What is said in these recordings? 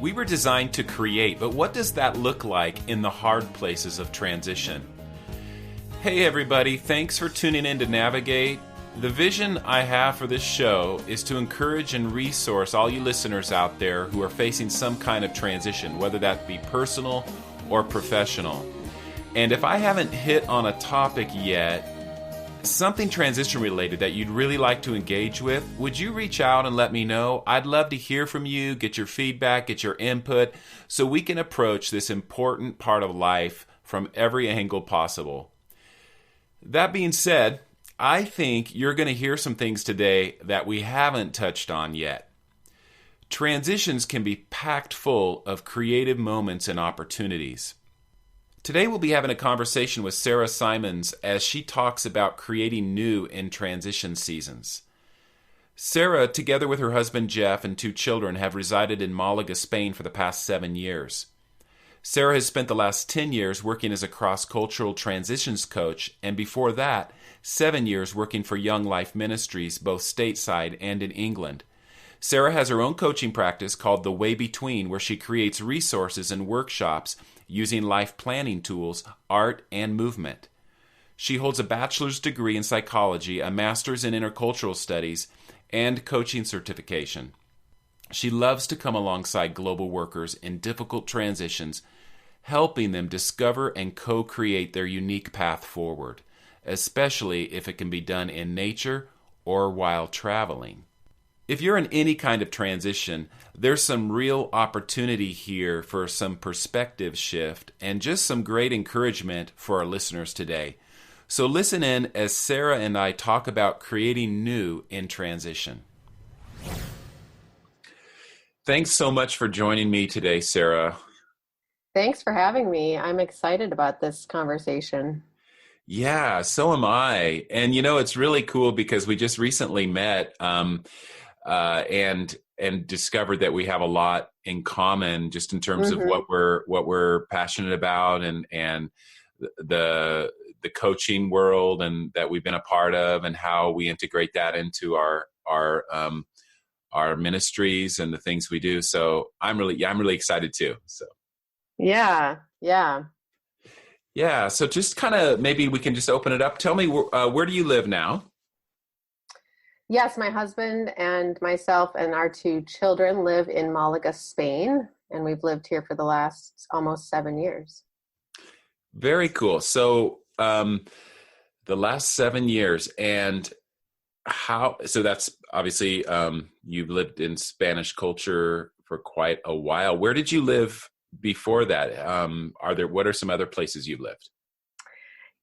We were designed to create, but what does that look like in the hard places of transition? Hey everybody, thanks for tuning in to Navigate. The vision I have for this show is to encourage and resource all you listeners out there who are facing some kind of transition, whether that be personal or professional. And if I haven't hit on a topic yet, something transition related that you'd really like to engage with, would you reach out and let me know? I'd love to hear from you, get your feedback, get your input, so we can approach this important part of life from every angle possible. That being said, I think you're going to hear some things today that we haven't touched on yet. Transitions can be packed full of creative moments and opportunities. Today we'll be having a conversation with Sara Simons as she talks about creating new in transition seasons. Sara, together with her husband Jeff and 2 children, have resided in Malaga, Spain for the past 7 years. Sara has spent the last 10 years working as a cross-cultural transitions coach, and before that, 7 years working for Young Life Ministries, both stateside and in England. Sara has her own coaching practice called The Way Between, where she creates resources and workshops using life planning tools, art, and movement. She holds a bachelor's degree in psychology, a master's in intercultural studies, and coaching certification. She loves to come alongside global workers in difficult transitions, helping them discover and co-create their unique path forward, especially if it can be done in nature or while traveling. If you're in any kind of transition, there's some real opportunity here for some perspective shift and just some great encouragement for our listeners today. So listen in as Sara and I talk about creating new in transition. Thanks so much for joining me today, Sara. Thanks for having me. I'm excited about this conversation. Yeah, so am I. And it's really cool because we just recently met and discovered that we have a lot in common just in terms of what we're passionate about and the coaching world and that we've been a part of and how we integrate that into our ministries and the things we do. So I'm really excited too. So yeah. So just kind of maybe we can just open it up. Tell me, where do you live now? Yes, my husband and myself and our 2 children live in Malaga, Spain, and we've lived here for the last almost 7 years. Very cool. So the last 7 years, and so that's obviously you've lived in Spanish culture for quite a while. Where did you live before that? What are some other places you've lived?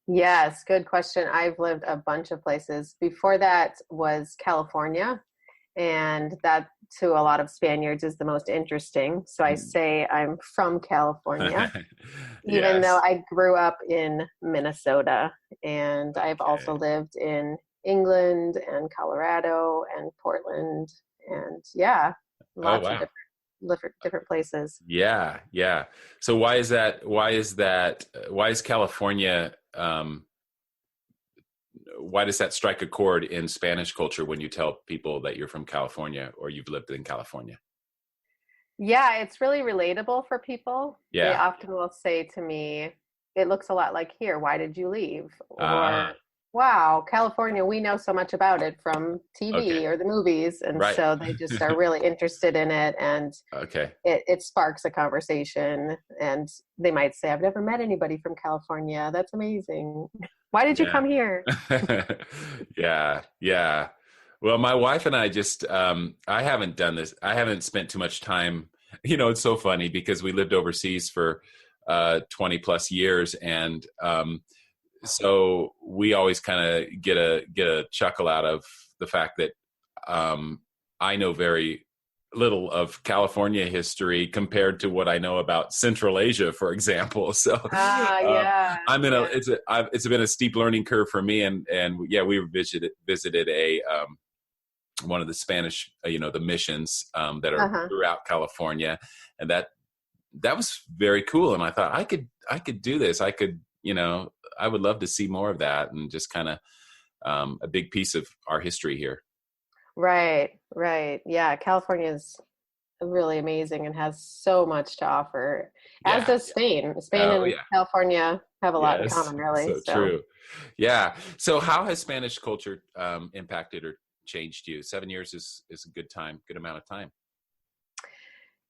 Yes, good question. I've lived a bunch of places. Before that was California, and that to a lot of Spaniards is the most interesting. So I say I'm from California, even though I grew up in Minnesota, and I've also lived in England and Colorado and Portland, and lots of different places. Yeah. So why is that? Why is California? Why does that strike a chord in Spanish culture when you tell people that you're from California or you've lived in California? Yeah, it's really relatable for people. Yeah. They often will say to me, it looks a lot like here. Why did you leave? Or, wow, California, we know so much about it from TV or the movies. And so they just are really interested in it. And it sparks a conversation. And they might say, I've never met anybody from California. That's amazing. Why did you come here? Yeah. Well, my wife and I just, I haven't done this. I haven't spent too much time. It's so funny because we lived overseas for 20 plus years. And so we always kind of get a chuckle out of the fact that I know very little of California history compared to what I know about Central Asia, for example. So it's been a steep learning curve for me. And we visited a one of the Spanish, the missions that are throughout California, and that was very cool. And I thought I could do this. I would love to see more of that and just kind of a big piece of our history here. Right. Yeah. California is really amazing and has so much to offer, as Yeah. does Spain. Spain Oh, and yeah. California have a lot in Yes. common, really. So So, true. Yeah. So how has Spanish culture impacted or changed you? 7 years is a good time, good amount of time.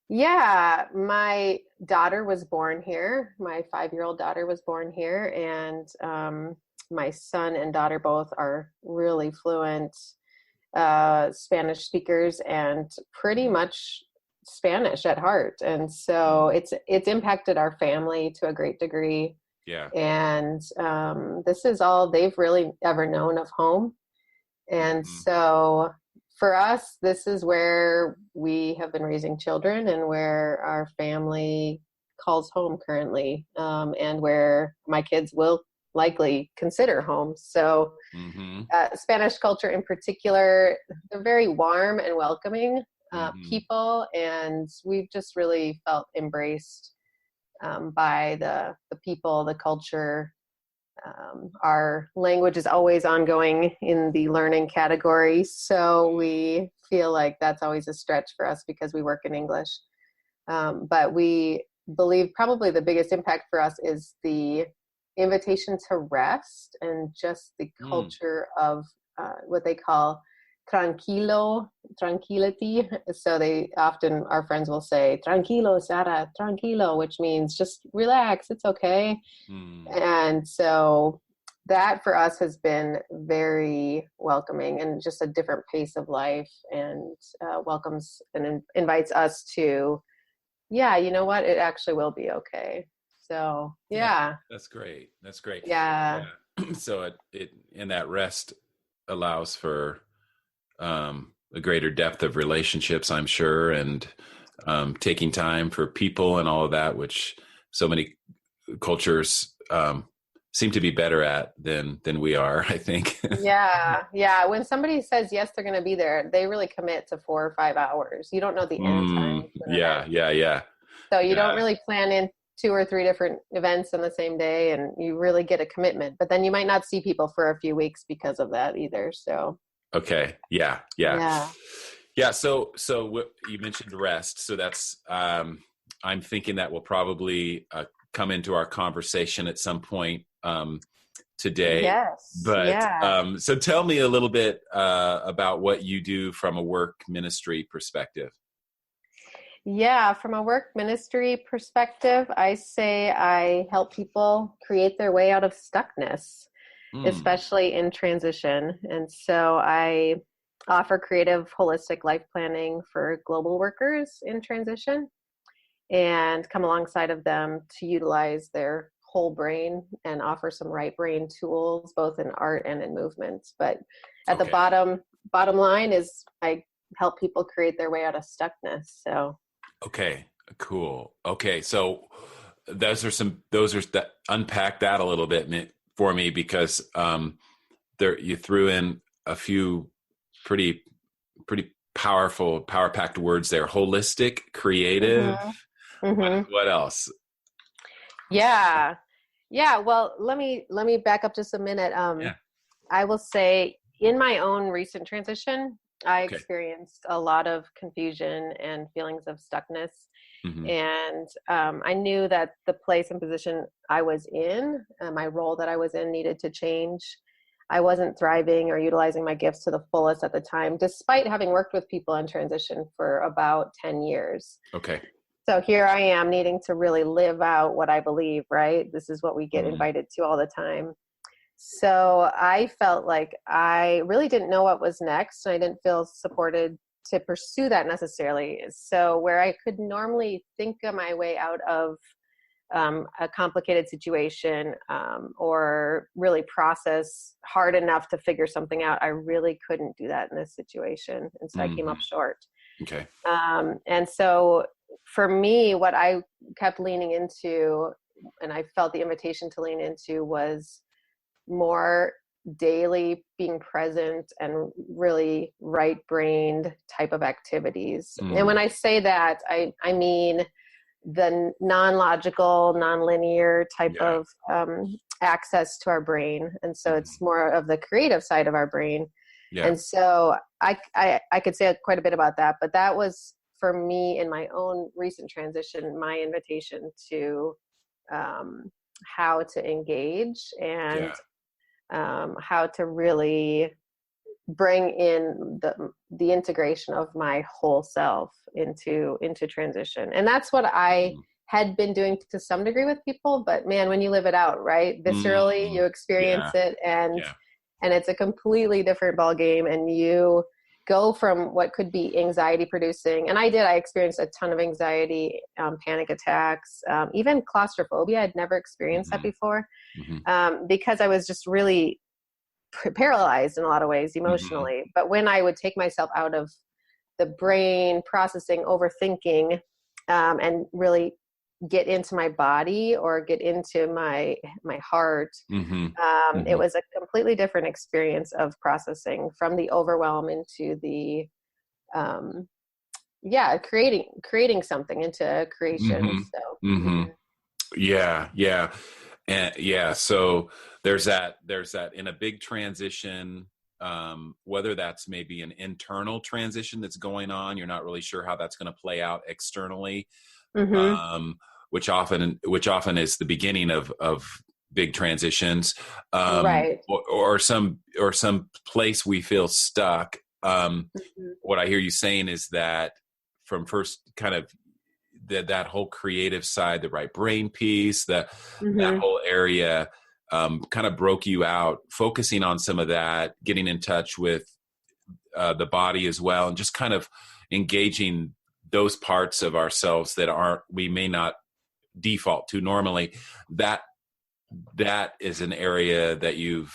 yeah, my daughter was born here. My 5-year-old daughter was born here, and my son and daughter both are really fluent Spanish speakers and pretty Mhm. much Spanish at heart. And so Mm. it's impacted our family to a great degree. Yeah. And this is all they've really ever known of home. And Mhm. so for us, this is where we have been raising children and where our family calls home currently, and where my kids will likely consider home. So Mhm. Spanish culture in particular, they're very warm and welcoming Mhm. people, and we've just really felt embraced by the people, the culture. Our language is always ongoing in the learning category, so we feel like that's always a stretch for us because we work in English. But we believe probably the biggest impact for us is the invitation to rest and just the Mm. culture of what they call tranquility. So they often, our friends will say, tranquilo, Sara, tranquilo, which means just relax, it's okay. Mm. And so that for us has been very welcoming and just a different pace of life, and welcomes and invites us to, yeah, you know what? It actually will be okay. So, Yeah. yeah. That's great. That's great. Yeah. Yeah. So it in that rest allows for a greater depth of relationships, I'm sure, and taking time for people and all of that, which so many cultures seem to be better at than we are, I think. Yeah. Yeah. When somebody says yes, they're going to be there, they really commit to 4 or 5 hours. You don't know the end time to an Yeah, event. yeah, yeah, So you don't yeah. really plan in 2 or 3 different events on the same day, and you really get a commitment. But then you might not see people for a few weeks because of that either. So, Okay, yeah, yeah, yeah. yeah. You mentioned rest, so that's I'm thinking that will probably come into our conversation at some point today. Yes. But Yeah. so tell me a little bit about what you do from a work ministry perspective. Yeah, from a work ministry perspective, I say I help people create their way out of stuckness, Mm, especially in transition. And so I offer creative, holistic life planning for global workers in transition and come alongside of them to utilize their whole brain and offer some right brain tools, both in art and in movement. But at the okay. bottom line is I help people create their way out of stuckness. So Okay, cool. Okay, so those are that unpack that a little bit for me because there you threw in a few pretty pretty powerful power packed words there. Holistic, creative. hmm What hmm what else? yeah. Yeah, well, let me back up just a minute. Yeah. I will say in my own recent transition, I Okay. experienced a lot of confusion and feelings of stuckness. Hmm. And I knew that the place and position I was in, my role that I was in, needed to change. I wasn't thriving or utilizing my gifts to the fullest at the time, despite having worked with people in transition for about 10 years. Okay. So here I am needing to really live out what I believe, right? This is what we get Mm, invited to all the time. So I felt like I really didn't know what was next, and I didn't feel supported to pursue that necessarily. So where I could normally think of my way out of a complicated situation, or really process hard enough to figure something out, I really couldn't do that in this situation. And so I came up mhm. short. Okay. And so for me, what I kept leaning into, and I felt the invitation to lean into, was more daily being present and really right brained type of activities. And when Mm, I say that, I mean the non-logical, non-linear type yeah. of access to our brain. And so it's Mhm. more of the creative side of our brain. Yeah. And so I could say quite a bit about that, but that was for me in my own recent transition, my invitation to how to engage and how to really bring in the integration of my whole self into transition. And that's what I had been doing to some degree with people, but man, when you live it out, right, viscerally, you experience it, and it's a completely different ball game, and you go from what could be anxiety producing. And I experienced a ton of anxiety, panic attacks, even claustrophobia. I'd never experienced that before, because I was just really paralyzed in a lot of ways emotionally. But when I would take myself out of the brain processing, overthinking, and really get into my body or get into my heart, it was a completely different experience of processing, from the overwhelm into the creating something into creation. So and so there's that in a big transition, whether that's maybe an internal transition that's going on, you're not really sure how that's going to play out externally, which often is the beginning of big transitions, or some place we feel stuck. What I hear you saying is that from first kind of that whole creative side, the right brain piece, that whole area kind of broke you out, focusing on some of that, getting in touch with the body as well, and just kind of engaging those parts of ourselves that we may not default to normally. That is an area that you've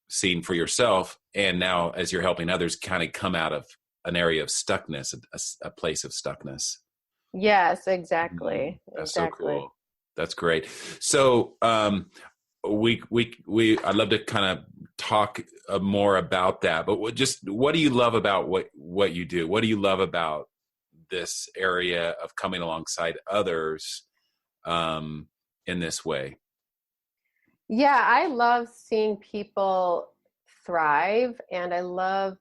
seen for yourself, and now as you're helping others kind of come out of an area of stuckness, a place of stuckness. Yes, exactly. That's so cool. That's great. So I'd love to kind of talk more about that, but what do you love about what you do? What do you love about this area of coming alongside others in this way? Yeah, I love seeing people thrive, and I love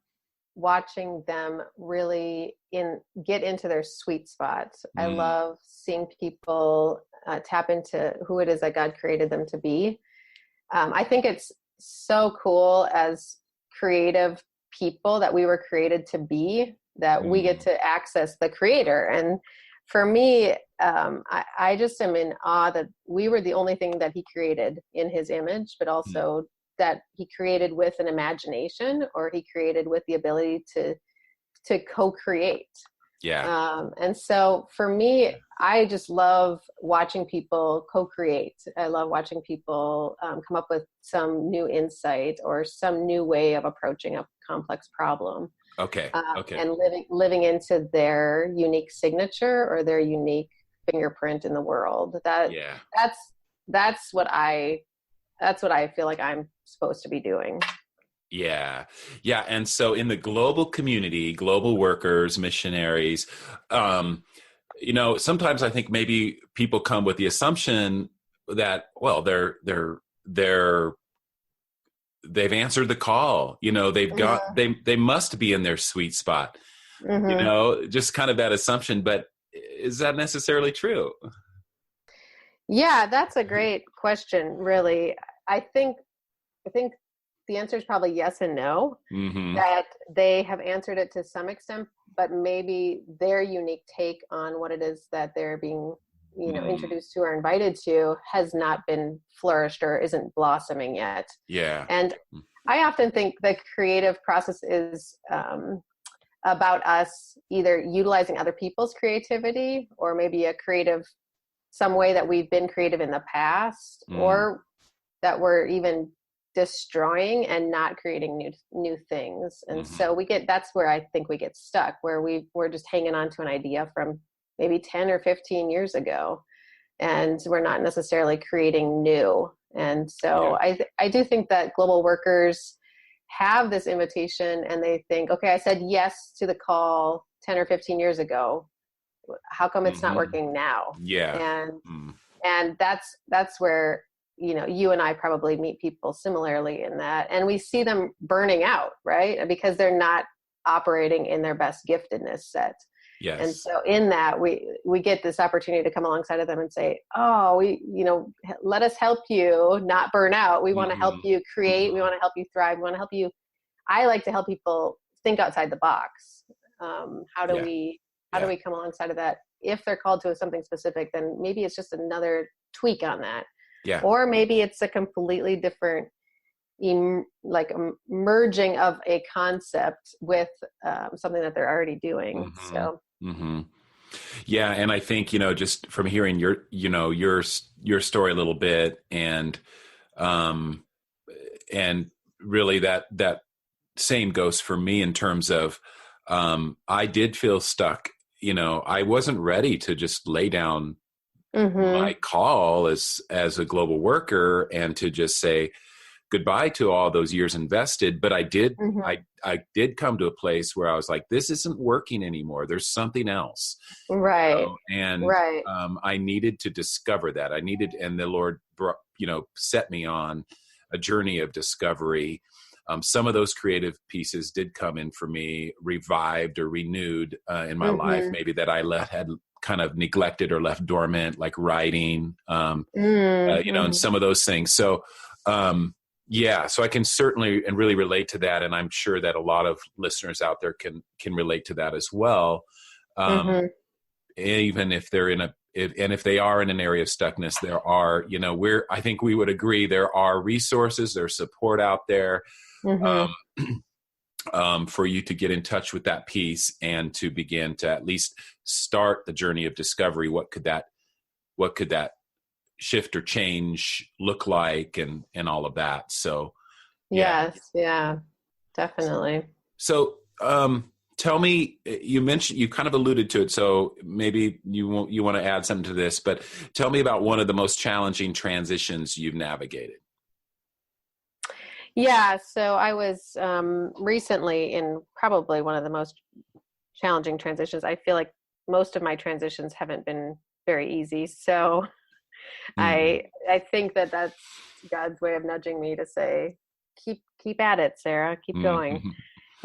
watching them really get into their sweet spot. I love seeing people tap into who it is that God created them to be. I think it's so cool as creative people that we were created to be, that we get to access the Creator. And for me, I just am in awe that we were the only thing that He created in His image, but also that He created with an imagination, or He created with the ability to co-create. And so for me, I just love watching people co-create. I love watching people come up with some new insight or some new way of approaching a complex problem. And living into their unique signature or their unique fingerprint in the world. That's what I feel like I'm supposed to be doing. Yeah. And so in the global community, global workers, missionaries, sometimes I think maybe people come with the assumption that, well, they've answered the call, they've got, they must be in their sweet spot, just kind of that assumption. But is that necessarily true? Yeah, that's a great question, really. I think the answer is probably yes and no, that they have answered it to some extent, but maybe their unique take on what it is that they're being, introduced to or invited to has not been flourished or isn't blossoming yet. And I often think the creative process is about us either utilizing other people's creativity, or maybe some way that we've been creative in the past, or that we're even destroying and not creating new things. And so that's where I think we get stuck, where we're just hanging on to an idea from maybe 10 or 15 years ago, and we're not necessarily creating new. And so I do think that global workers have this invitation, and they think, okay, I said yes to the call 10 or 15 years ago. How come it's not working now? And that's where, you and I probably meet people similarly in that, and we see them burning out, right? Because they're not operating in their best giftedness set. And Yes. so in that, we get this opportunity to come alongside of them and say, oh, let us help you not burn out. We want to help Mm-hmm. you create. We Mm-hmm. want to help you thrive. We want to help you. I like to help people think outside the box. How do Yeah. we Yeah. come alongside of that? If they're called to something specific, then maybe it's just another tweak on that. Yeah. Or maybe it's a completely different merging of a concept with something that they're already doing. Mm-hmm. So Mm-hmm. Yeah, and I think, just from hearing your story a little bit, um and really that same goes for me in terms of, I did feel stuck. I wasn't ready to just lay down mm-hmm, my call as a global worker and to just say goodbye to all those years invested. But I did mm-hmm. I did come to a place where I was like, this isn't working anymore. There's something else. Right, And right. I needed to discover that. And the Lord brought, set me on a journey of discovery. Some of those creative pieces did come in for me, revived or renewed in my life, Mm-hmm, maybe that I had kind of neglected or left dormant, like writing, and mm-hmm. some of those things. So, yeah, so I can certainly and really relate to that, and I'm sure that a lot of listeners out there can relate to that as well. Um, Mm-hmm. Even if they're if they are in an area of stuckness, there are, I think we would agree, there are resources, there's support out there, Mm-hmm. for you to get in touch with that piece and to begin to at least start the journey of discovery. What could that shift or change look like, and all of that. So, yeah. Yes, yeah, definitely. So, tell me, you kind of alluded to it, so maybe you want to add something to this, but tell me about one of the most challenging transitions you've navigated. Yeah, so I was recently in probably one of the most challenging transitions. I feel like most of my transitions haven't been very easy. So Mm, I think that that's God's way of nudging me to say, keep at it, Sarah, keep going.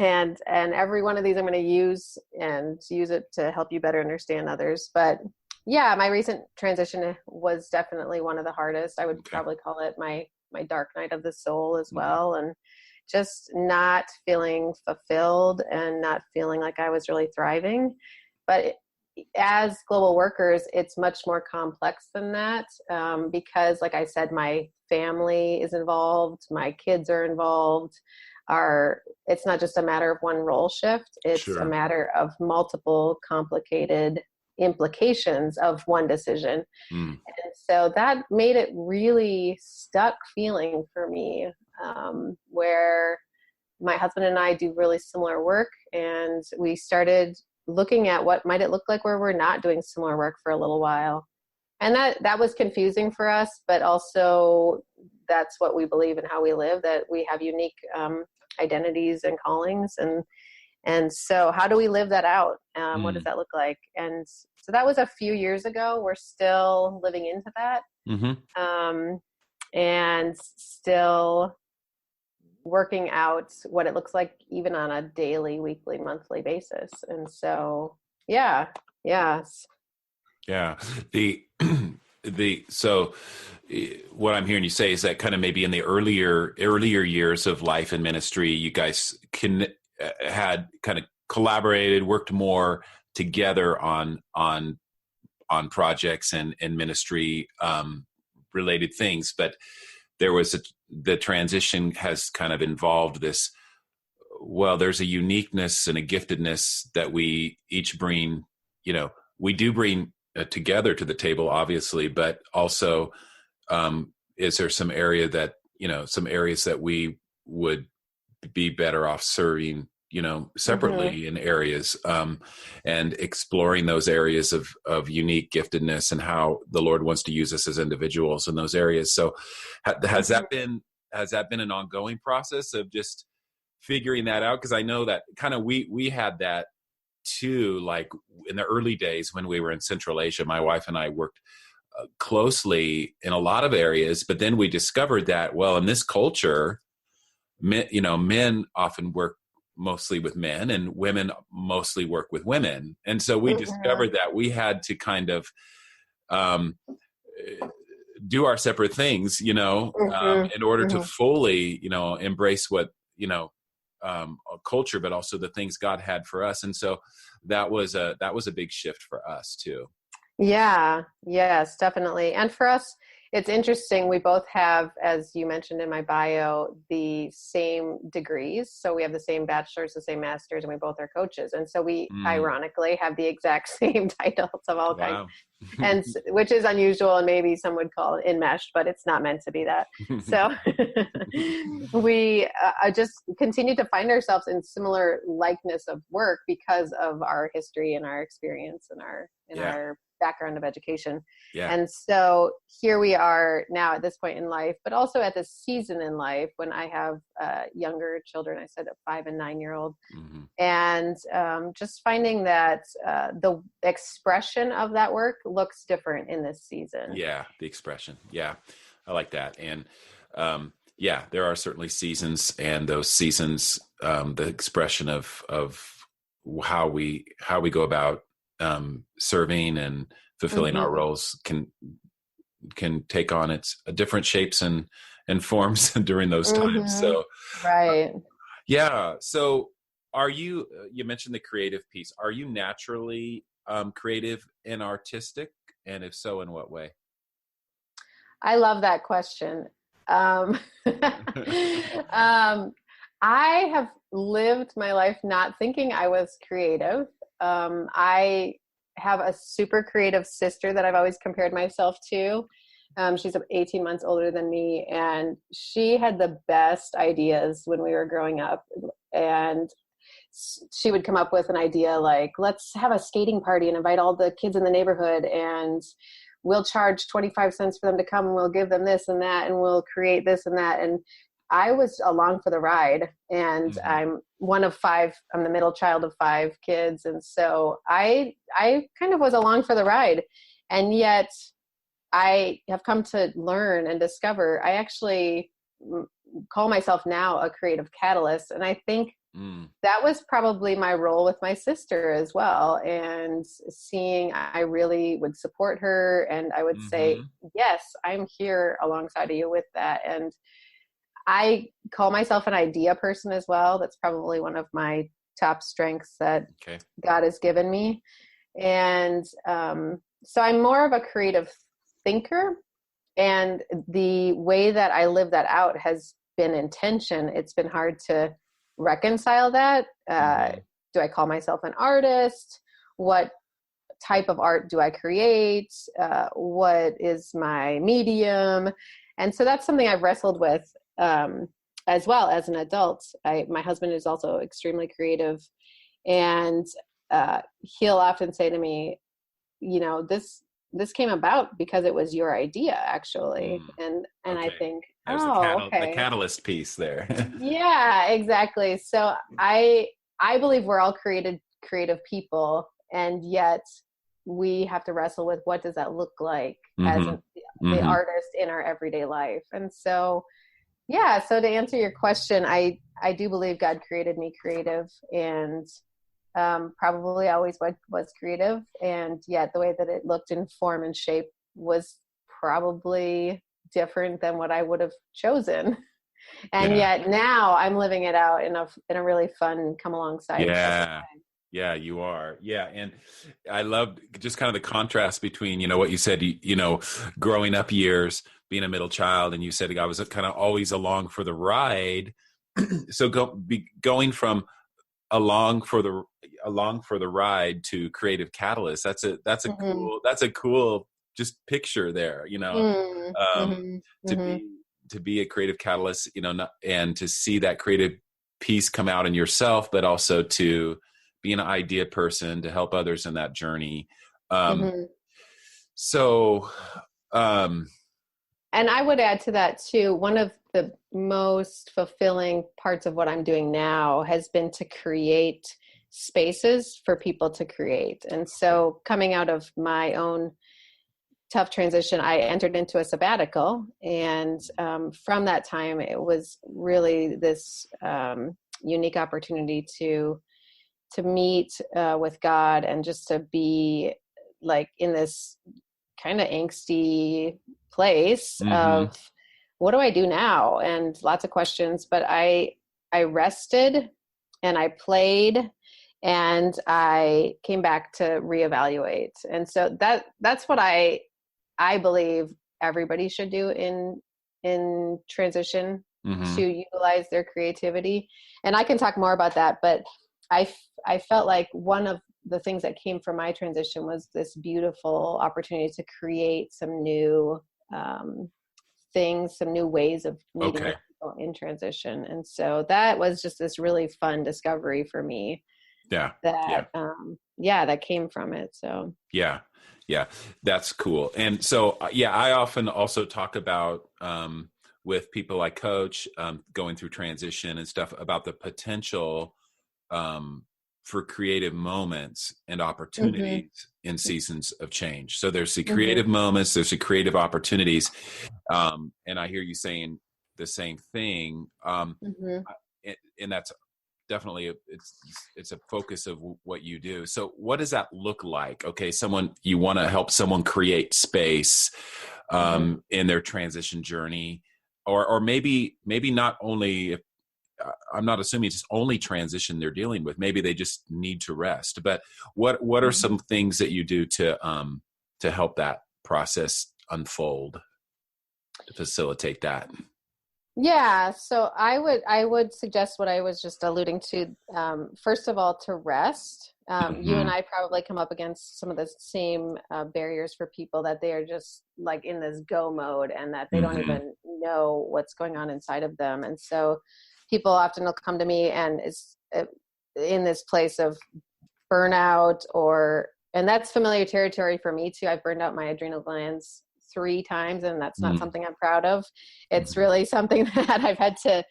mm, And every one of these I'm going to use it to help you better understand others. But yeah, my recent transition was definitely one of the hardest. I would okay. probably call it my dark night of the soul as Mm, well. And just not feeling fulfilled and not feeling like I was really thriving. But as global workers, it's much more complex than that, because, like I said, my family is involved, my kids are involved. It's not just a matter of one role shift; it's a sure. matter of multiple complicated implications of one decision. Mm, And so that made it really stuck feeling for me, where my husband and I do really similar work, and we started looking at what might it look like where we're not doing similar work for a little while. And that was confusing for us, but also that's what we believe and how we live, that we have unique identities and callings. And so how do we live that out? What does mm, that look like? And so that was a few years ago. We're still living into that, mm-hmm. and still working out what it looks like even on a daily, weekly, monthly basis. And so, yeah, yes. Yeah. So what I'm hearing you say is that kind of maybe in the earlier years of life and ministry, you guys had kind of collaborated, worked more together on projects and ministry related things, but the transition has kind of involved this. Well, there's a uniqueness and a giftedness that we each bring. We do bring together to the table, obviously, but also, is there some areas that we would be better off serving, Mm-hmm. separately in areas, and exploring those areas of unique giftedness and how the Lord wants to use us as individuals in those areas. So has Mm-hmm. that been an ongoing process of just figuring that out? Because I know that kind of we had that too, like in the early days when we were in Central Asia. My wife and I worked closely in a lot of areas, but then we discovered that, well, in this culture, men often work mostly with men, and women mostly work with women. And so we discovered that we had to kind of um, do our separate things, in order to fully, embrace what, culture, but also the things God had for us. And so that was a big shift for us too. Yeah, yes, definitely. And for us, it's interesting. We both have, as you mentioned in my bio, the same degrees. So we have the same bachelor's, the same master's, and we both are coaches. And so we ironically have the exact same titles of all kinds, and which is unusual, and maybe some would call it enmeshed, but it's not meant to be that. So we just continue to find ourselves in similar likeness of work because of our history and our experience and our background of education. Yeah. And so here we are now at this point in life, but also at this season in life when I have younger children. I said a 5 and 9-year-old, and just finding that the expression of that work looks different in this season. Yeah, the expression. Yeah, I like that. And there are certainly seasons, and those seasons, the expression of how we go about serving and fulfilling our roles can take on its different shapes and forms during those times. So, right. So are you mentioned the creative piece. Are you naturally creative and artistic? And if so, in what way? I love that question. I have lived my life not thinking I was creative. I have a super creative sister that I've always compared myself to. She's 18 months older than me, and she had the best ideas when we were growing up. And she would come up with an idea like, let's have a skating party and invite all the kids in the neighborhood, and we'll charge 25 cents for them to come, and we'll give them this and that, and we'll create this and that. And I was along for the ride, and I'm one of 5. I'm the middle child of 5 kids. And so I kind of was along for the ride. And yet I have come to learn and discover I actually call myself now a creative catalyst. And I think that was probably my role with my sister as well. And seeing I really would support her, and I would say, yes, I'm here alongside of you with that. And I call myself an idea person as well. That's probably one of my top strengths that God has given me. And so I'm more of a creative thinker. And the way that I live that out has been intention. It's been hard to reconcile that. Do I call myself an artist? What type of art do I create? What is my medium? And so that's something I've wrestled with as well as an adult. My husband is also extremely creative, and he'll often say to me, this came about because it was your idea, actually. And I think, the catalyst piece there. Yeah, exactly. So I believe we're all creative people, and yet we have to wrestle with what does that look like as the artist in our everyday life. And so, so to answer your question, I do believe God created me creative, and probably always was creative. And yet the way that it looked in form and shape was probably different than what I would have chosen. And yet now I'm living it out in a really fun come alongside. Yeah, you are. Yeah. And I loved just kind of the contrast between, what you said, growing up years, being a middle child, and you said I was kind of always along for the ride. So going from along for the ride to creative catalyst, that's a cool just picture there, to be a creative catalyst, and to see that creative piece come out in yourself, but also to be an idea person to help others in that journey. And I would add to that too, one of the most fulfilling parts of what I'm doing now has been to create spaces for people to create. And so coming out of my own tough transition, I entered into a sabbatical. And from that time, it was really this unique opportunity to meet with God, and just to be like in this kind of angsty place of, what do I do now? And lots of questions, but I rested and I played and I came back to reevaluate. And so that's what I believe everybody should do in transition, to utilize their creativity. And I can talk more about that, but I felt like one of the things that came from my transition was this beautiful opportunity to create some new things, some new ways of meeting with people in transition. And so that was just this really fun discovery for me. That came from it. So yeah, that's cool. And so I often also talk about with people I coach going through transition and stuff, about the potential for creative moments and opportunities in seasons of change. So there's the creative moments, there's the creative opportunities. And I hear you saying the same thing. And that's definitely, it's a focus of what you do. So what does that look like? Okay. You want to help someone create space in their transition journey, or maybe not only, I'm not assuming it's only transition they're dealing with. Maybe they just need to rest. But what are some things that you do to help that process unfold, to facilitate that? Yeah, so I would suggest what I was just alluding to. First of all, to rest. You and I probably come up against some of the same barriers for people, that they are just like in this go mode, and that they don't even know what's going on inside of them. And so people often will come to me and is in this place of burnout, and that's familiar territory for me too. I've burned out my adrenal glands 3 times, and that's not something I'm proud of. It's really something that I've had to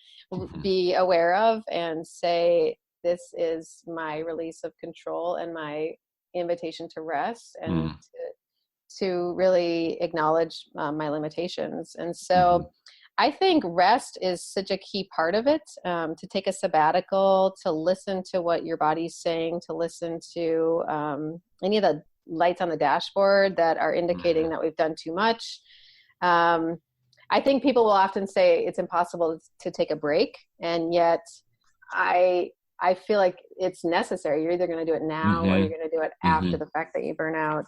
be aware of and say, this is my release of control and my invitation to rest, and to really acknowledge my limitations. And so I think rest is such a key part of it, to take a sabbatical, to listen to what your body's saying, to listen to any of the lights on the dashboard that are indicating that we've done too much. I think people will often say it's impossible to take a break, and yet I feel like it's necessary. You're either going to do it now or you're going to do it after the fact that you burn out.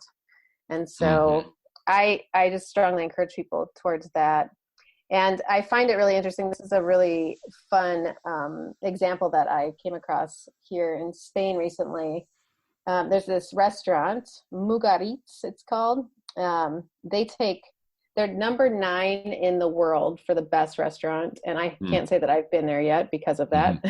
And so I just strongly encourage people towards that. And I find it really interesting. This is a really fun example that I came across here in Spain recently. There's this restaurant, Mugaritz, it's called. They're number 9 in the world for the best restaurant. And I can't say that I've been there yet because of that.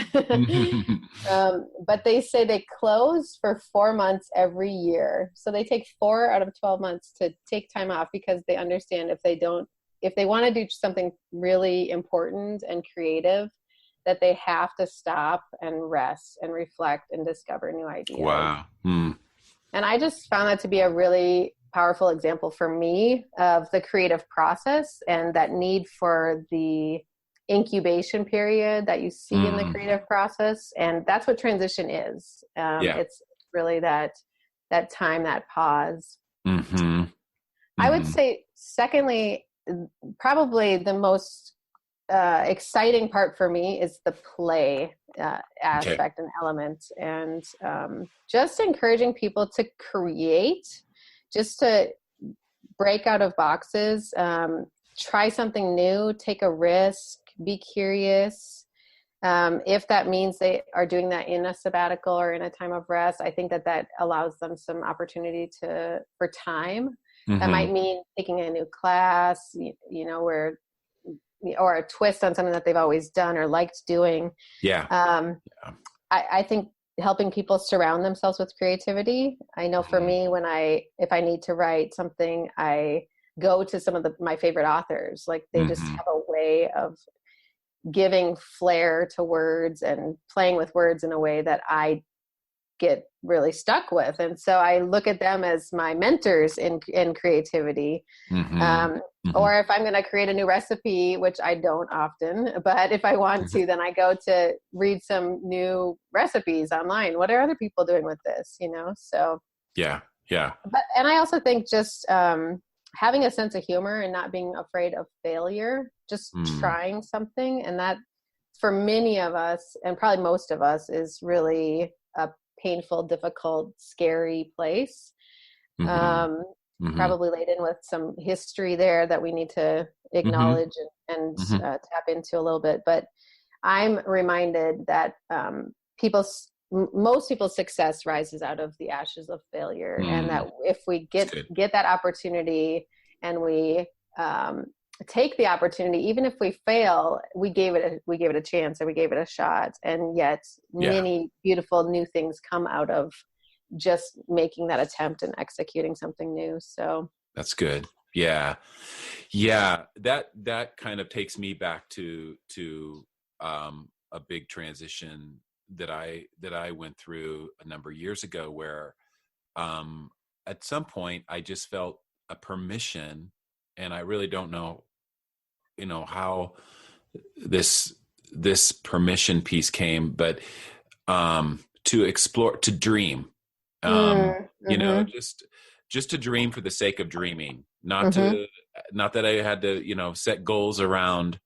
But they say they close for 4 months every year. So they take 4 out of 12 months to take time off, because they understand if they want to do something really important and creative, that they have to stop and rest and reflect and discover new ideas. Wow. And I just found that to be a really powerful example for me of the creative process, and that need for the incubation period that you see in the creative process. And that's what transition is. It's really that time, that pause. I would say, secondly, probably the most exciting part for me is the play aspect and element, and just encouraging people to create, just to break out of boxes, try something new, take a risk, be curious. If that means they are doing that in a sabbatical or in a time of rest, I think that allows them some opportunity for time. That might mean taking a new class, or a twist on something that they've always done or liked doing. I think helping people surround themselves with creativity. I know for me, if I need to write something, I go to some of my favorite authors. Like, they just have a way of giving flair to words and playing with words in a way that I get really stuck with. And so I look at them as my mentors in creativity. Mm-hmm. Or if I'm going to create a new recipe, which I don't often, but if I want to, then I go to read some new recipes online. What are other people doing with this? So Yeah. and I also think just having a sense of humor and not being afraid of failure, just trying something. And that, for many of us, and probably most of us, is really a painful, difficult, scary place. Probably laden with some history there that we need to acknowledge and tap into a little bit. But I'm reminded that most people's success rises out of the ashes of failure, and that if we get that opportunity and we take the opportunity, even if we fail, we gave it a chance, or we gave it a shot, and yet many beautiful new things come out of just making that attempt and executing something new. So that's good. Yeah. That kind of takes me back to a big transition that I went through a number of years ago, where at some point I just felt a permission, and I really don't know, how this permission piece came, but to explore, to dream, just to dream for the sake of dreaming, not that I had to, set goals around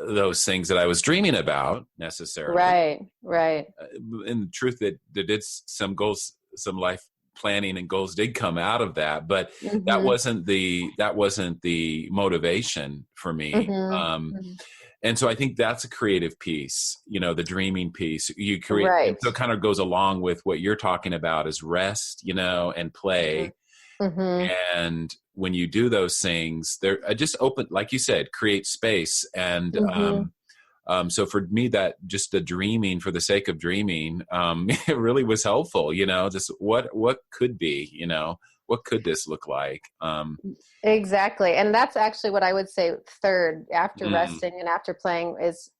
those things that I was dreaming about necessarily. Right. And the truth that there did some goals, some life planning and goals did come out of that, but that wasn't the motivation for me. And so I think that's a creative piece, the dreaming piece you create. Right. And so it kind of goes along with what you're talking about, is rest, and play. And when you do those things, they're just open, like you said, create space. And so for me, that just the dreaming for the sake of dreaming, it really was helpful, just what could be, what could this look like? Exactly. And that's actually what I would say third, after resting and after playing, is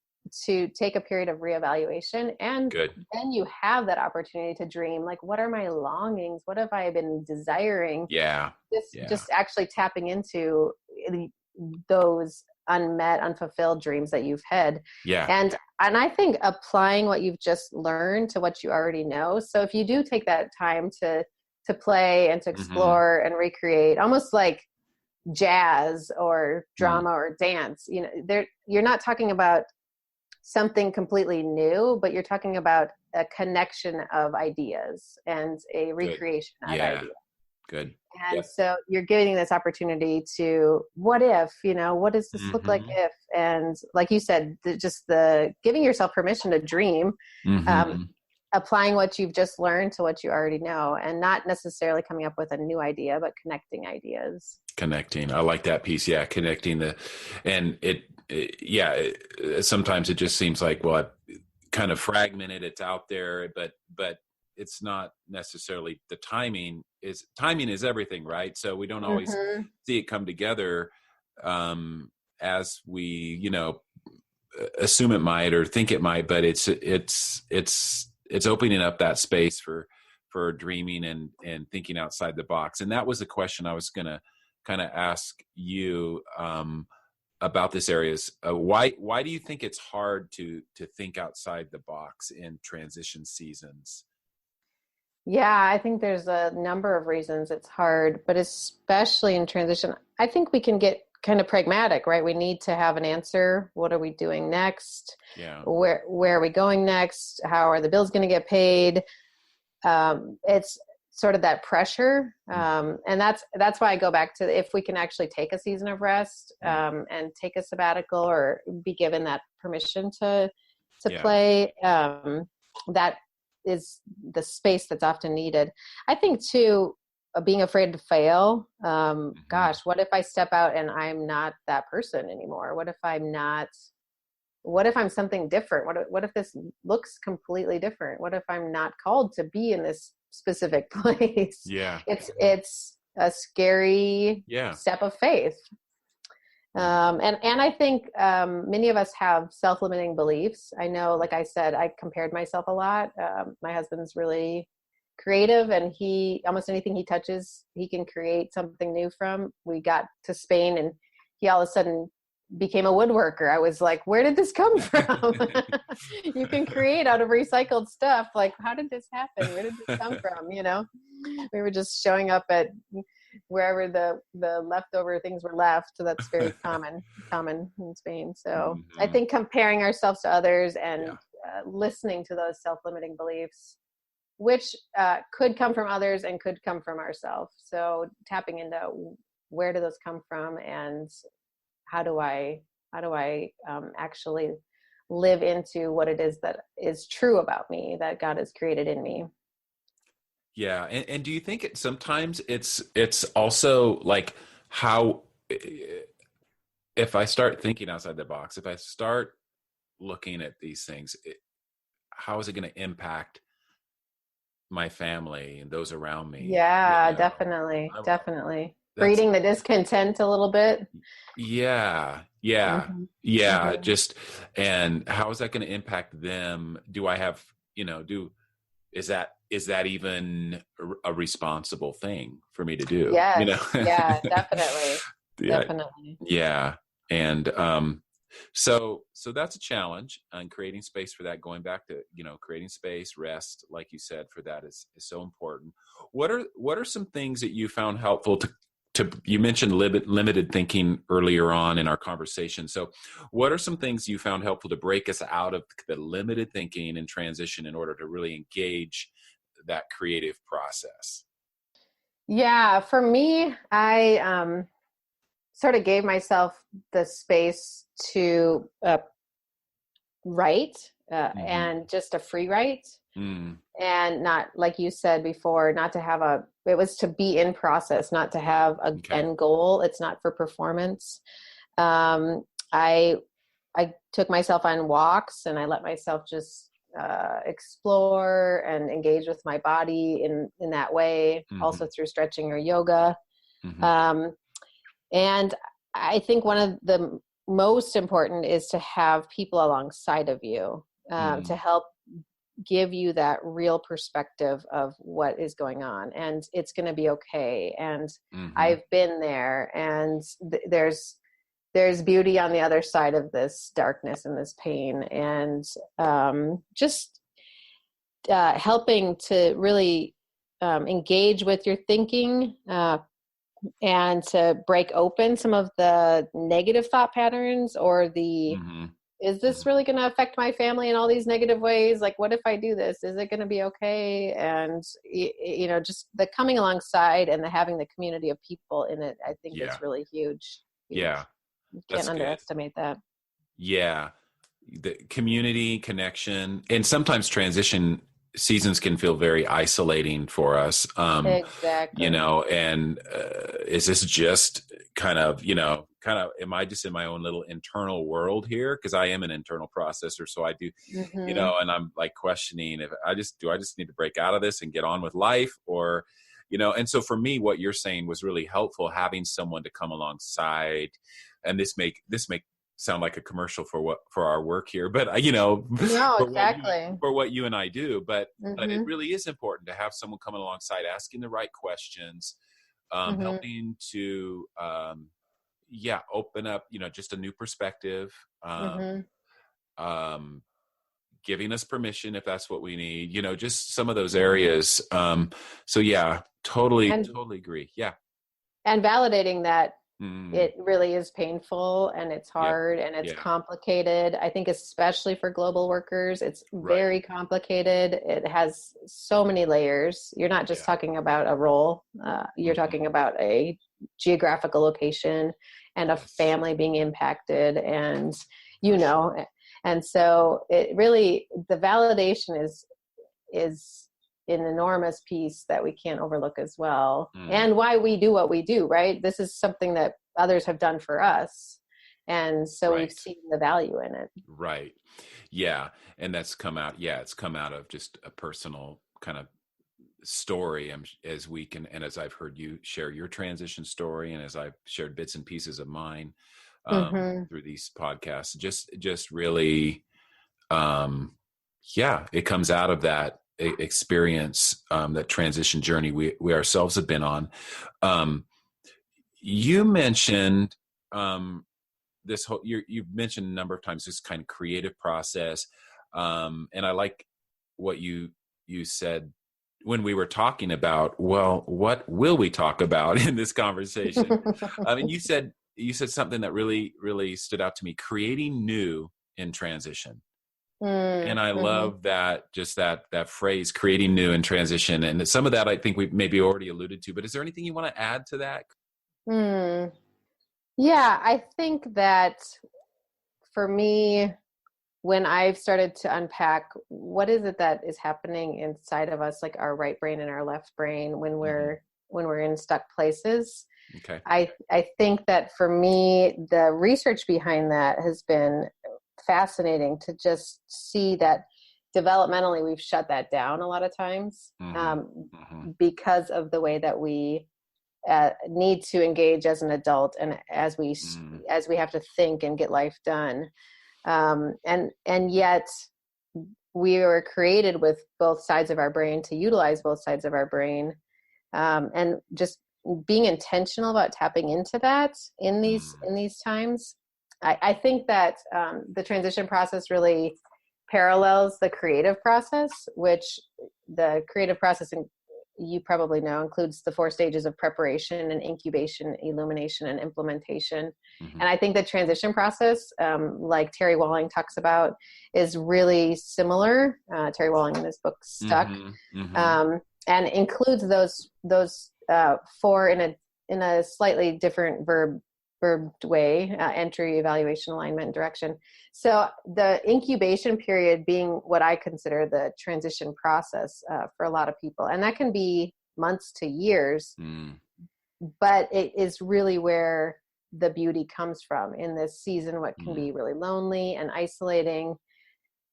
to take a period of reevaluation. And then you have that opportunity to dream, like, what are my longings? What have I been desiring? Just actually tapping into those unmet, unfulfilled dreams that you've had. And I think applying what you've just learned to what you already know. So if you do take that time to play and to explore and recreate, almost like jazz or drama or dance, you're not talking about something completely new, but you're talking about a connection of ideas and a recreation of ideas. Good. And so you're getting this opportunity to, what if, what does this look like if? And like you said, just the giving yourself permission to dream, applying what you've just learned to what you already know, and not necessarily coming up with a new idea, but connecting ideas. I like that piece. Yeah. Connecting sometimes it just seems like, well, I've kind of fragmented, it's out there, but it's not necessarily, the timing is everything, right? So we don't always see it come together as we, assume it might or think it might, but it's opening up that space for dreaming and thinking outside the box. And that was the question I was going to kind of ask you about this area. Is why do you think it's hard to think outside the box in transition seasons? Yeah, I think there's a number of reasons it's hard, but especially in transition, I think we can get kind of pragmatic, right? We need to have an answer. What are we doing next? Yeah. Where are we going next? How are the bills going to get paid? It's sort of that pressure. And that's why I go back to, if we can actually take a season of rest and take a sabbatical, or be given that permission to play, that is the space that's often needed. I think too, being afraid to fail. Gosh, what if I step out and I'm not that person anymore? What if I'm something different? What if this looks completely different? What if I'm not called to be in this specific place? Yeah. It's a scary step of faith. And I think many of us have self-limiting beliefs. I know, like I said, I compared myself a lot. My husband's really creative, and he, almost anything he touches, he can create something new from. We got to Spain, and he all of a sudden became a woodworker. I was like, where did this come from? You can create out of recycled stuff. Like, how did this happen? Where did this come from? You know, we were just showing up at wherever the leftover things were left. So that's very common in Spain. So I think comparing ourselves to others and listening to those self-limiting beliefs, which could come from others and could come from ourselves. So tapping into where do those come from, and how do I actually live into what it is that is true about me, that God has created in me. Yeah. And do you think sometimes it's also like how, if I start thinking outside the box, if I start looking at these things, how is it going to impact my family and those around me? Yeah, You know, definitely. that's, Breeding the discontent a little bit. yeah. Mm-hmm. Just, and how is that going to impact them? Do I have, is that even a responsible thing for me to do? Yes. Yeah, definitely. Yeah. Definitely. Yeah. And so that's a challenge, and creating space for that, going back to, creating space, rest, like you said, for that is so important. What are some things that you found helpful to you mentioned limited thinking earlier on in our conversation. So what are some things you found helpful to break us out of the limited thinking and transition in order to really engage that creative process? Yeah, for me, I sort of gave myself the space to write, and just a free write. And not, like you said before, not to have it was to be in process, not to have a end goal. It's not for performance. I took myself on walks, and I let myself just explore and engage with my body in that way, also through stretching or yoga. And I think one of the most important is to have people alongside of you, to help give you that real perspective of what is going on, and it's going to be okay. And I've been there, and there's beauty on the other side of this darkness and this pain, and just helping to really engage with your thinking, and to break open some of the negative thought patterns, or the is this really going to affect my family in all these negative ways? Like, what if I do this? Is it going to be okay? And, just the coming alongside and the having the community of people in it, I think is really huge. Yeah. You can't underestimate that. Yeah. The community connection, and sometimes transition seasons can feel very isolating for us. Exactly. And is this just kind of, am I just in my own little internal world here? Because I am an internal processor. So I do, and I'm like questioning if I just need to break out of this and get on with life, or, and so for me, what you're saying was really helpful, having someone to come alongside. And this make sound like a commercial for our work here, but no, exactly, for what you and I do, but it really is important to have someone coming alongside, asking the right questions, helping to open up just a new perspective, giving us permission if that's what we need, just some of those areas. So yeah, totally agree. Yeah. And validating that it really is painful, and it's hard, and it's complicated. I think especially for global workers, it's very complicated. It has so many layers. You're not just talking about a role. You're talking about a geographical location and a family being impacted, and, and so it really, the validation is an enormous piece that we can't overlook as well. And why we do what we do, right? This is something that others have done for us. And so we've seen the value in it. Right. Yeah. And that's come out. Yeah. It's come out of just a personal kind of story, and as I've heard you share your transition story, and as I've shared bits and pieces of mine, through these podcasts. Just really, it comes out of that experience, that transition journey we ourselves have been on. You mentioned this whole, you've mentioned a number of times this kind of creative process. And I like what you said when we were talking about, well, what will we talk about in this conversation? I mean, you said something that really, really stood out to me: creating new in transition. And I love that, just that phrase, creating new in transition. And some of that I think we maybe already alluded to, but is there anything you want to add to that? Yeah, I think that for me, when I've started to unpack what is it that is happening inside of us, like our right brain and our left brain, when we're in stuck places. Okay. I think that for me, the research behind that has been fascinating to just see that developmentally we've shut that down a lot of times because of the way that we need to engage as an adult and as we have to think and get life done. And yet we were created with both sides of our brain to utilize both sides of our brain. And just being intentional about tapping into that in these times. I think that the transition process really parallels the creative process, which the creative process, you probably know, includes the 4 stages of preparation and incubation, illumination, and implementation. And I think the transition process, like Terry Walling talks about, is really similar. Terry Walling in his book Stuck, and includes those 4 in a slightly different verbed way: entry, evaluation, alignment, and direction. So the incubation period being what I consider the transition process for a lot of people. And that can be months to years, but it is really where the beauty comes from in this season, what can be really lonely and isolating.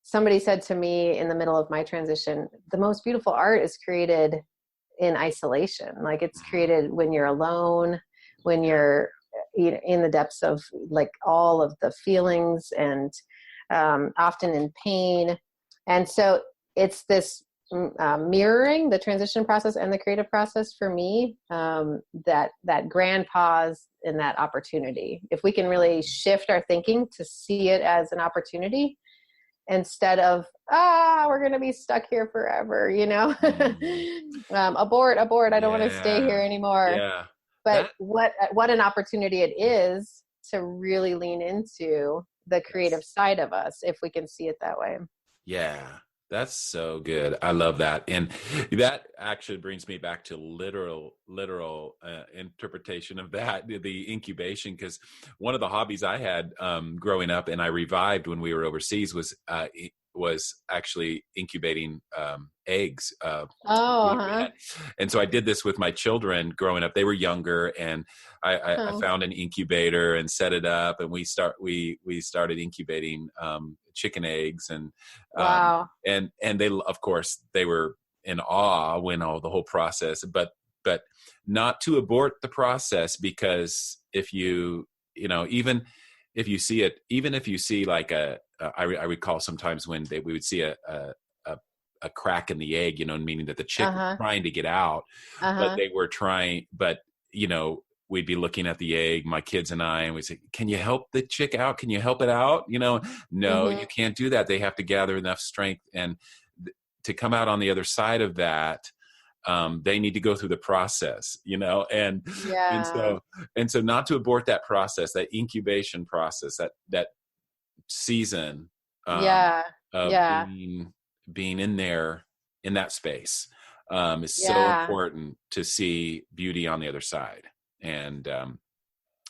Somebody said to me in the middle of my transition, the most beautiful art is created in isolation. Like, it's created when you're alone, when you're in the depths of like all of the feelings and often in pain. And so it's this mirroring the transition process and the creative process for me, that grand pause in that opportunity. If we can really shift our thinking to see it as an opportunity instead of, we're going to be stuck here forever, abort, I don't want to stay here anymore. Yeah. But what an opportunity it is to really lean into the creative side of us, if we can see it that way. Yeah, that's so good. I love that. And that actually brings me back to literal interpretation of that, the incubation, because one of the hobbies I had growing up, and I revived when we were overseas, was actually incubating eggs. And so I did this with my children growing up. They were younger, and I found an incubator and set it up, and we started incubating chicken eggs, and and they, of course, they were in awe when the whole process, but not to abort the process, because if even if you see like I recall sometimes when we would see a crack in the egg, meaning that the chick was trying to get out, but they were trying, but we'd be looking at the egg, my kids and I, and we'd say, can you help the chick out? Can you help it out? No, you can't do that. They have to gather enough strength and to come out on the other side of that. They need to go through the process, and so not to abort that process, that incubation process, that season of being in there in that space is so important to see beauty on the other side. And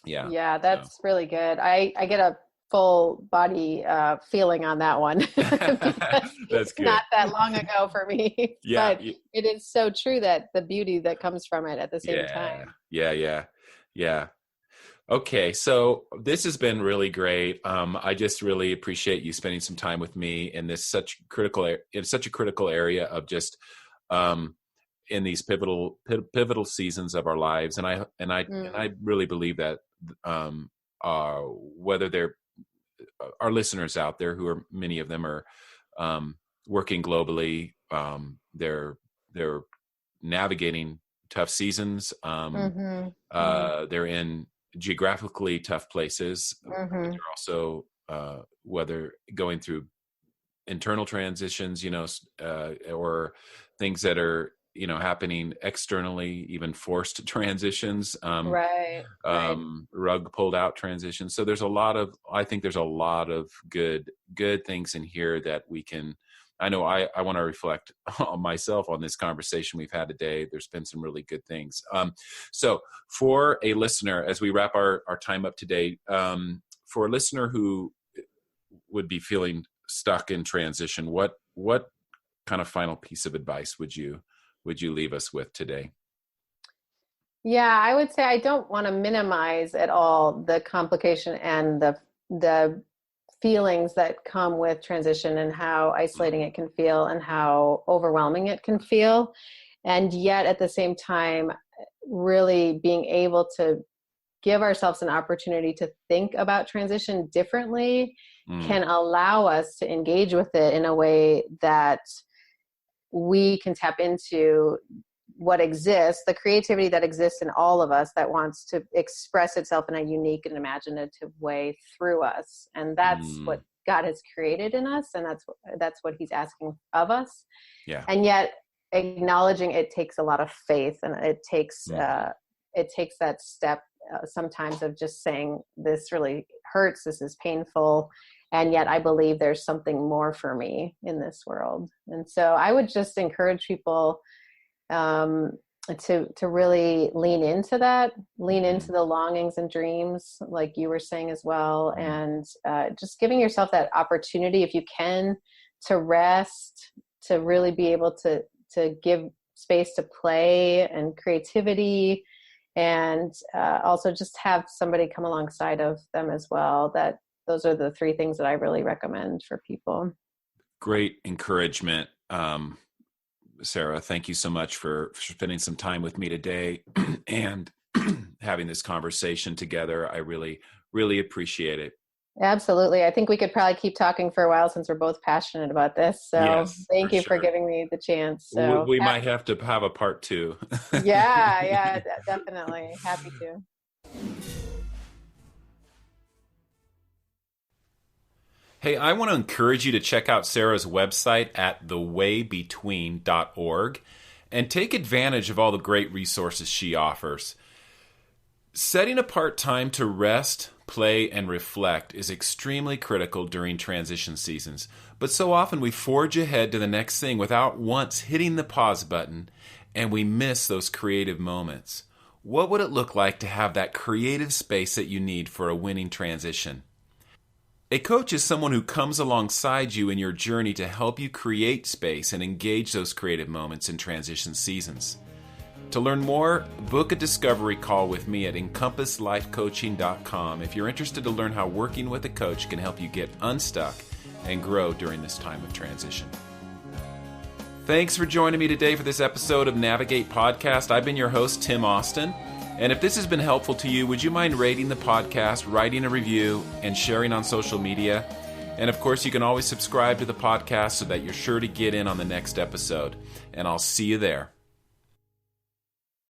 that's really good. I get a full body feeling on that one. That's good. Not that long ago for me, but it is so true that the beauty that comes from it at the same time. Yeah. Okay, so this has been really great. I just really appreciate you spending some time with me in such a critical area of just in these pivotal seasons of our lives. And I really believe that whether they're our listeners out there, who are many of them are working globally. They're navigating tough seasons. They're in geographically tough places. But they're also whether going through internal transitions, or things that are happening externally, even forced transitions, Right. rug pulled out transitions. So I think there's a lot of good things in here that we can. I know I want to reflect on myself on this conversation we've had today. There's been some really good things. So for a listener, as we wrap our time up today, for a listener who would be feeling stuck in transition, what kind of final piece of advice would you leave us with today? Yeah, I would say I don't want to minimize at all the complication and the feelings that come with transition and how isolating it can feel and how overwhelming it can feel. And yet at the same time, really being able to give ourselves an opportunity to think about transition differently can allow us to engage with it in a way that we can tap into what exists, the creativity that exists in all of us that wants to express itself in a unique and imaginative way through us. And that's what God has created in us. And that's what he's asking of us. Yeah. And yet acknowledging it takes a lot of faith, and it takes that step sometimes of just saying, this really hurts. This is painful. And yet I believe there's something more for me in this world. And so I would just encourage people to really lean into the longings and dreams, like you were saying as well. And just giving yourself that opportunity, if you can, to rest, to really be able to give space to play and creativity, and also just have somebody come alongside of them as well. Those are the three things that I really recommend for people. Great encouragement. Sara, thank you so much for spending some time with me today and having this conversation together. I really, really appreciate it. Absolutely. I think we could probably keep talking for a while since we're both passionate about this. So yes, thank you for giving me the chance. So we might have to have a part 2. Yeah, definitely. Happy to. Hey, I want to encourage you to check out Sara's website at thewaybetween.org and take advantage of all the great resources she offers. Setting apart time to rest, play, and reflect is extremely critical during transition seasons, but so often we forge ahead to the next thing without once hitting the pause button, and we miss those creative moments. What would it look like to have that creative space that you need for a winning transition? A coach is someone who comes alongside you in your journey to help you create space and engage those creative moments in transition seasons. To learn more, book a discovery call with me at EncompassLifeCoaching.com if you're interested to learn how working with a coach can help you get unstuck and grow during this time of transition. Thanks for joining me today for this episode of Navigate Podcast. I've been your host, Tim Austin. And if this has been helpful to you, would you mind rating the podcast, writing a review, and sharing on social media? And of course, you can always subscribe to the podcast so that you're sure to get in on the next episode. And I'll see you there.